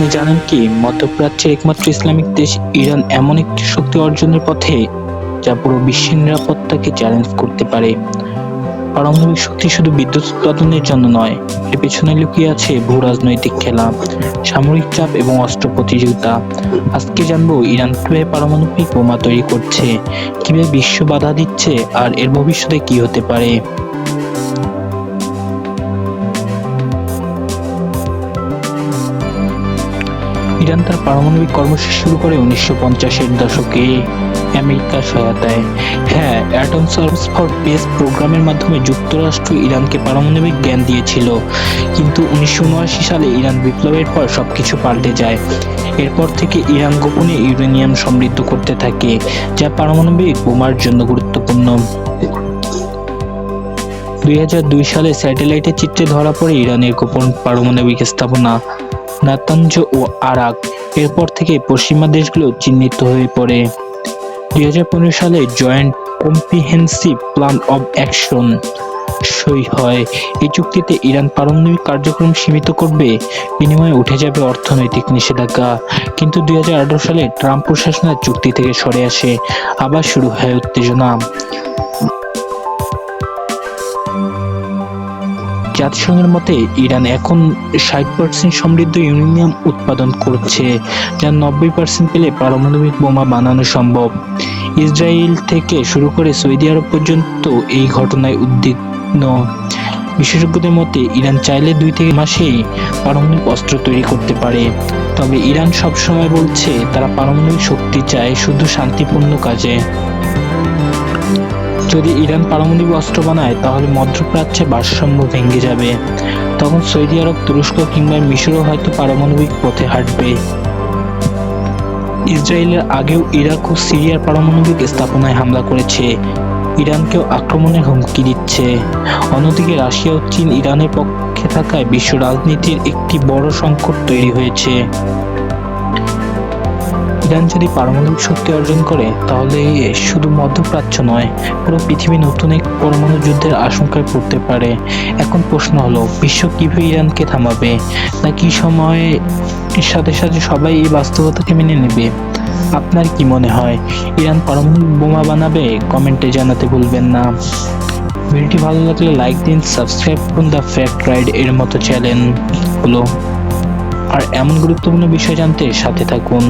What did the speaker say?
আপনি জানেন কি মধ্যপ্রাচ্যের একমাত্র ইসলামিক দেশ ইরান এমন একটি শক্তি অর্জনের পথে যা পুরো বিশ্বের নিরাপত্তাকে চ্যালেঞ্জ করতে পারে। পারমাণবিক শক্তি শুধু বিদ্যুৎ উৎপাদনের জন্য নয়, এর পেছনে লুকিয়ে আছে ভূ-রাজনৈতিক খেলা, সামরিক চাপ এবং অস্ত্র প্রতিযোগিতা। আজকে জানবো ইরান কিভাবে পারমাণবিক বোমা তৈরি করছে, কিভাবে বিশ্ব বাধা দিচ্ছে আর এর ভবিষ্যতে কি হতে পারে। ইরান তার পারমাণবিক কর্মসূচি শুরু করে 1950-এর দশকে আমেরিকার সহায়তায়। হ্যাঁ, অ্যাটম সার্ভিস ফর পিস প্রোগ্রামের মাধ্যমে যুক্তরাষ্ট্র ইরানকে পারমাণবিক জ্ঞান দিয়েছিল, কিন্তু 1979 সালে ইরান বিপ্লবের পর সবকিছু পাল্টে যায়। এরপর থেকে ইরান গোপনে ইউরেনিয়াম সমৃদ্ধ করতে থাকে, যা পারমাণবিক বোমার জন্য গুরুত্বপূর্ণ। 2002 সালে স্যাটেলাইটের চিত্রে ধরা পড়ে ইরানের গোপন পারমাণবিক স্থাপনা নাতানজ ও আরাক। এরপর থেকে পশ্চিমা দেশগুলো চিহ্নিত হয়ে পড়ে। 2015 সালে joint comprehensive plan of action সই হয়। এই চুক্তিতে ইরান পারমাণবিক কার্যক্রম সীমিত করবে, বিনিময়ে উঠে যাবে অর্থনৈতিক নিষেধাজ্ঞা। কিন্তু 2018 সালে ট্রাম্প প্রশাসনের চুক্তি থেকে সরে আসে, আবার শুরু হয় উত্তেজনা। জাতিসংঘের মতে ইরান এখন 60% সমৃদ্ধ ইউরেনিয়াম উৎপাদন করছে, যার 90% পেলে পারমাণবিক বোমা বানানো সম্ভব। ইসরায়েল থেকে শুরু করে সৌদি আরব পর্যন্ত এই ঘটনায় উদ্বিগ্ন। বিশেষজ্ঞদের মতে ইরান চাইলে 2 থেকে মাসেই পারমাণবিক অস্ত্র তৈরি করতে পারে। তবে ইরান সবসময় বলছে তারা পারমাণবিক শক্তি চায় শুধু শান্তিপূর্ণ কাজে। যদি ইরান পারমাণবিক অস্ত্র বানায় তাহলে মধ্যপ্রাচ্যে ভারসাম্য ভেঙে যাবে। তখন সৌদি আরব, তুরস্ক কিংবা মিশরও হয়তো পারমাণবিক পথে হাঁটবে। ইসরায়েলের আগেও ইরাক ও সিরিয়ার পারমাণবিক স্থাপনায় হামলা করেছে, ইরানকেও আক্রমণের হুমকি দিচ্ছে। অন্যদিকে রাশিয়া ও চীন ইরানের পক্ষে থাকায় বিশ্ব রাজনীতির একটি বড় সংকট তৈরি হয়েছে। ইরান যদি পারমাণবিক শক্তি অর্জন করে তাহলে শুধু মধ্যপ্রাচ্য নয়, পুরো পৃথিবী নতুন এক পরমাণু যুদ্ধের আশঙ্কায় পড়তে পারে। এখন প্রশ্ন হলো, বিশ্ব কিভাবে ইরানকে থামাবে, নাকি সময়ের সাথে সাথে সবাই এই বাস্তবতাকে মেনে নেবে? আপনার কি মনে হয়, ইরান পারমাণবিক বোমা বানাবে? কমেন্টে জানাতে ভুলবেন না। ভিডিওটি ভালো লাগলে লাইক দিন, সাবস্ক্রাইব করুন দ্য ফ্যাক্ট রাইড এর মতো চ্যানেলগুলো, আর এমন গুরুত্বপূর্ণ বিষয় জানতে সাথে থাকুন।